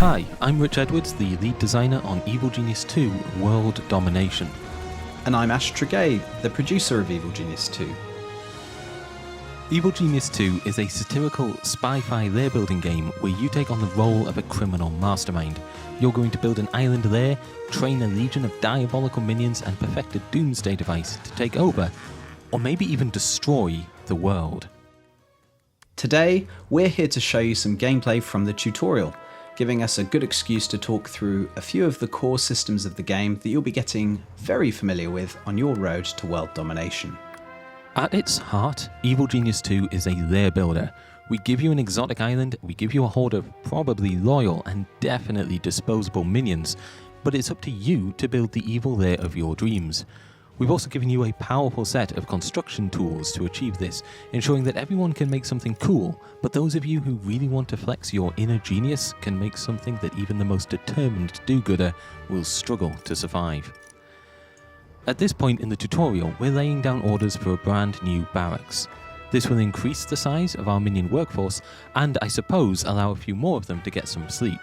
Hi, I'm Rich Edwards, the lead designer on Evil Genius 2 World Domination. And I'm Ash Tregay, the producer of Evil Genius 2. Evil Genius 2 is a satirical spy-fi lair building game where you take on the role of a criminal mastermind. You're going to build an island lair, train a legion of diabolical minions, and perfect a doomsday device to take over, or maybe even destroy, the world. Today, we're here to show you some gameplay from the tutorial, giving us a good excuse to talk through a few of the core systems of the game that you'll be getting very familiar with on your road to world domination. At its heart, Evil Genius 2 is a lair builder. We give you an exotic island, we give you a horde of probably loyal and definitely disposable minions, but it's up to you to build the evil lair of your dreams. We've also given you a powerful set of construction tools to achieve this, ensuring that everyone can make something cool, but those of you who really want to flex your inner genius can make something that even the most determined do-gooder will struggle to survive. At this point in the tutorial, we're laying down orders for a brand new barracks. This will increase the size of our minion workforce and, I suppose, allow a few more of them to get some sleep.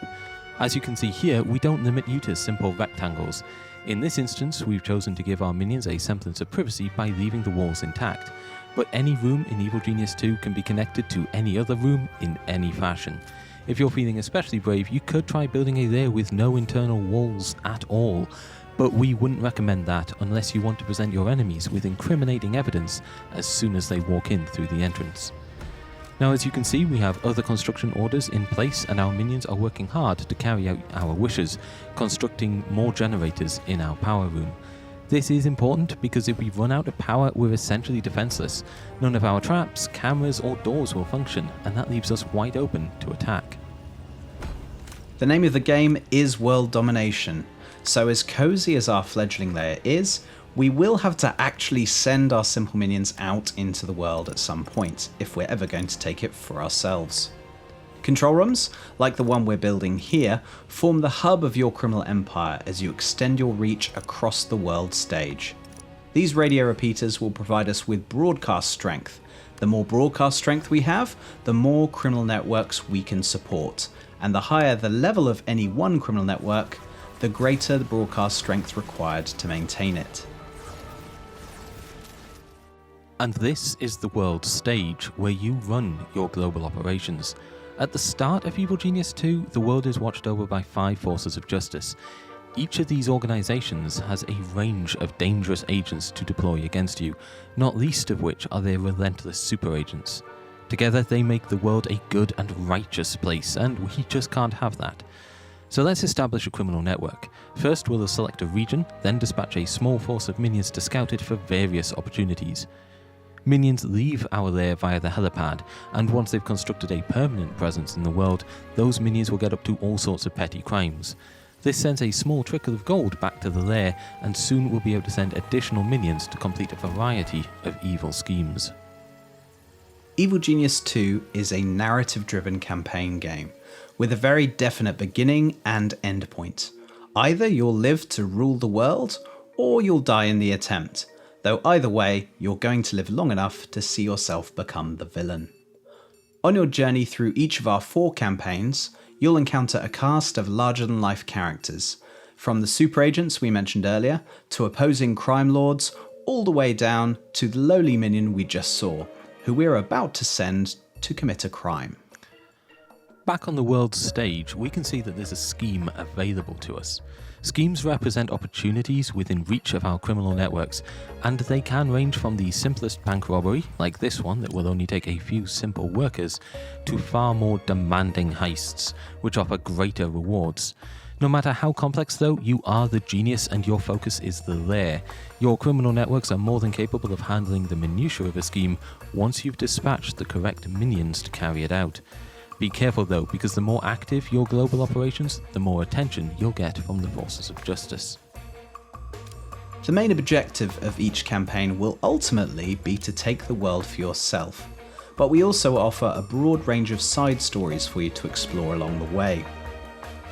As you can see here, we don't limit you to simple rectangles. In this instance, we've chosen to give our minions a semblance of privacy by leaving the walls intact, but any room in Evil Genius 2 can be connected to any other room in any fashion. If you're feeling especially brave, you could try building a lair with no internal walls at all, but we wouldn't recommend that unless you want to present your enemies with incriminating evidence as soon as they walk in through the entrance. Now, as you can see, we have other construction orders in place and our minions are working hard to carry out our wishes, constructing more generators in our power room. This is important because if we run out of power, we're essentially defenseless. None of our traps, cameras or doors will function, and that leaves us wide open to attack. The name of the game is World Domination, so as cozy as our fledgling lair is, we will have to actually send our simple minions out into the world at some point, if we're ever going to take it for ourselves. Control rooms, like the one we're building here, form the hub of your criminal empire as you extend your reach across the world stage. These radio repeaters will provide us with broadcast strength. The more broadcast strength we have, the more criminal networks we can support, and the higher the level of any one criminal network, the greater the broadcast strength required to maintain it. And this is the world stage where you run your global operations. At the start of Evil Genius 2, the world is watched over by 5 forces of justice. Each of these organizations has a range of dangerous agents to deploy against you, not least of which are their relentless super agents. Together they make the world a good and righteous place, and we just can't have that. So let's establish a criminal network. First we'll select a region, then dispatch a small force of minions to scout it for various opportunities. Minions leave our lair via the helipad, and once they've constructed a permanent presence in the world, those minions will get up to all sorts of petty crimes. This sends a small trickle of gold back to the lair, and soon we'll be able to send additional minions to complete a variety of evil schemes. Evil Genius 2 is a narrative-driven campaign game, with a very definite beginning and end point. Either you'll live to rule the world, or you'll die in the attempt. Though either way, you're going to live long enough to see yourself become the villain. On your journey through each of our 4 campaigns, you'll encounter a cast of larger-than-life characters, from the super agents we mentioned earlier, to opposing crime lords, all the way down to the lowly minion we just saw, who we're about to send to commit a crime. Back on the world stage, we can see that there's a scheme available to us. Schemes represent opportunities within reach of our criminal networks, and they can range from the simplest bank robbery, like this one that will only take a few simple workers, to far more demanding heists, which offer greater rewards. No matter how complex though, you are the genius and your focus is the lair. Your criminal networks are more than capable of handling the minutiae of a scheme once you've dispatched the correct minions to carry it out. Be careful though, because the more active your global operations, the more attention you'll get from the forces of justice. The main objective of each campaign will ultimately be to take the world for yourself, but we also offer a broad range of side stories for you to explore along the way.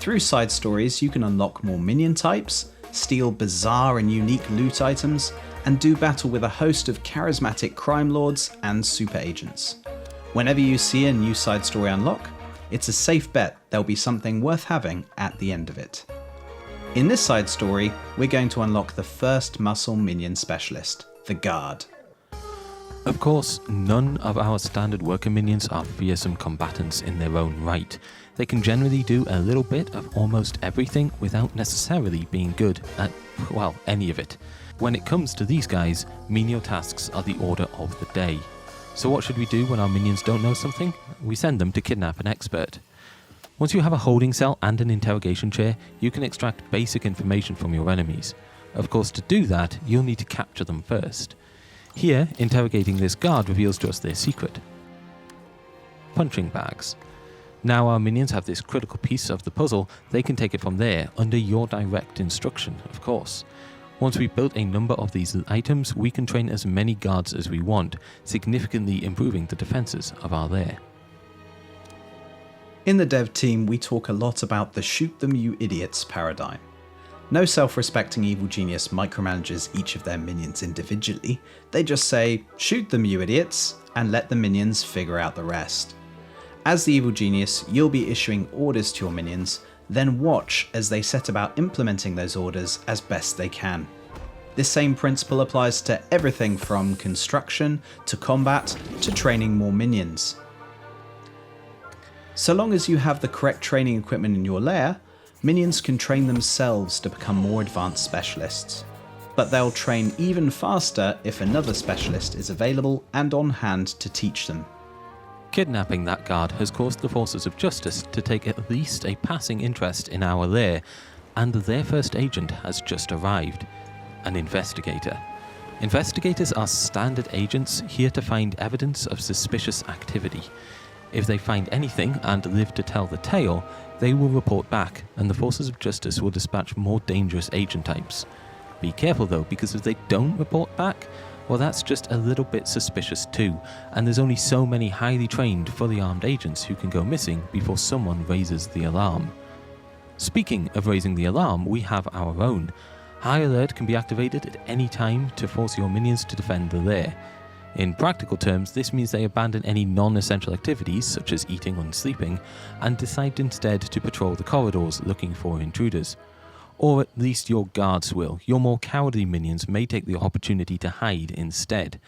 Through side stories you can unlock more minion types, steal bizarre and unique loot items, and do battle with a host of charismatic crime lords and super agents. Whenever you see a new side story unlock, it's a safe bet there'll be something worth having at the end of it. In this side story, we're going to unlock the first muscle minion specialist, the Guard. Of course, none of our standard worker minions are fearsome combatants in their own right. They can generally do a little bit of almost everything without necessarily being good at, well, any of it. When it comes to these guys, menial tasks are the order of the day. So what should we do when our minions don't know something? We send them to kidnap an expert. Once you have a holding cell and an interrogation chair, you can extract basic information from your enemies. Of course, to do that, you'll need to capture them first. Here, interrogating this guard reveals to us their secret. Punching bags. Now our minions have this critical piece of the puzzle, they can take it from there, under your direct instruction, of course. Once we've built a number of these items, we can train as many guards as we want, significantly improving the defenses of our lair. In the dev team, we talk a lot about the shoot them you idiots paradigm. No self-respecting evil genius micromanages each of their minions individually, they just say, shoot them you idiots, and let the minions figure out the rest. As the evil genius, you'll be issuing orders to your minions, then watch as they set about implementing those orders as best they can. This same principle applies to everything from construction, to combat, to training more minions. So long as you have the correct training equipment in your lair, minions can train themselves to become more advanced specialists. But they'll train even faster if another specialist is available and on hand to teach them. Kidnapping that guard has caused the forces of justice to take at least a passing interest in our lair, and their first agent has just arrived, an investigator. Investigators are standard agents here to find evidence of suspicious activity. If they find anything and live to tell the tale, they will report back, and the forces of justice will dispatch more dangerous agent types. Be careful though, because if they don't report back, well, that's just a little bit suspicious too, and there's only so many highly trained, fully armed agents who can go missing before someone raises the alarm. Speaking of raising the alarm, we have our own. High Alert can be activated at any time to force your minions to defend the lair. In practical terms, this means they abandon any non-essential activities, such as eating and sleeping, and decide instead to patrol the corridors looking for intruders. Or at least your guards will. Your more cowardly minions may take the opportunity to hide instead.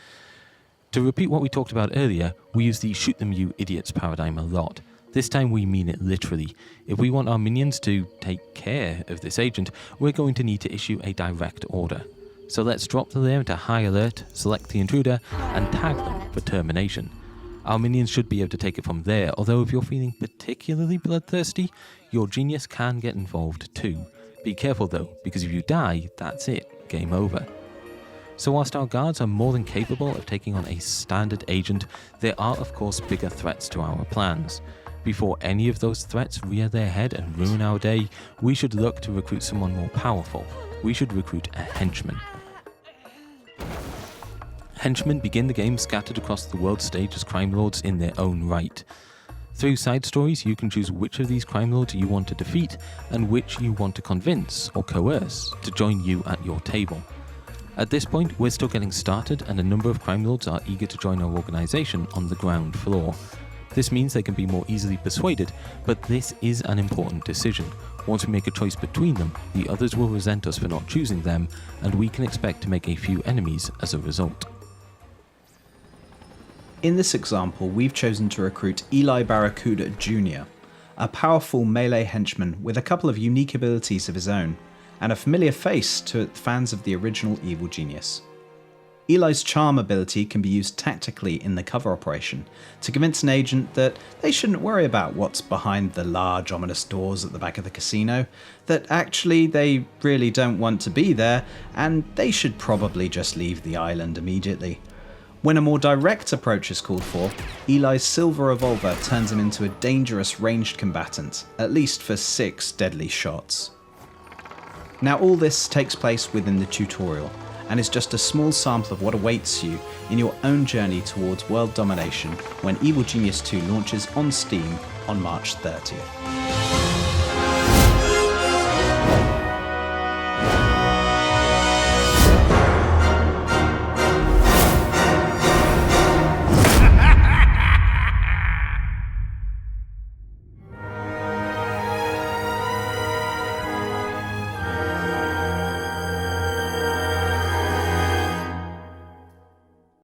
To repeat what we talked about earlier, we use the shoot them you idiots paradigm a lot. This time we mean it literally. If we want our minions to take care of this agent, we're going to need to issue a direct order. So let's drop the lair into high alert, select the intruder, and tag them for termination. Our minions should be able to take it from there, although if you're feeling particularly bloodthirsty, your genius can get involved too. Be careful though, because if you die, that's it, game over. So whilst our guards are more than capable of taking on a standard agent, there are of course bigger threats to our plans. Before any of those threats rear their head and ruin our day, we should look to recruit someone more powerful. We should recruit a henchman. Henchmen begin the game scattered across the world stage as crime lords in their own right. Through side stories, you can choose which of these crime lords you want to defeat and which you want to convince or coerce to join you at your table. At this point, we're still getting started and a number of crime lords are eager to join our organisation on the ground floor. This means they can be more easily persuaded, but this is an important decision. Once we make a choice between them, the others will resent us for not choosing them, and we can expect to make a few enemies as a result. In this example, we've chosen to recruit Eli Barracuda Jr., a powerful melee henchman with a couple of unique abilities of his own, and a familiar face to fans of the original Evil Genius. Eli's charm ability can be used tactically in the cover operation to convince an agent that they shouldn't worry about what's behind the large ominous doors at the back of the casino, that actually they really don't want to be there, and they should probably just leave the island immediately. When a more direct approach is called for, Eli's silver revolver turns him into a dangerous ranged combatant, at least for 6 deadly shots. Now all this takes place within the tutorial, and is just a small sample of what awaits you in your own journey towards world domination when Evil Genius 2 launches on Steam on March 30th.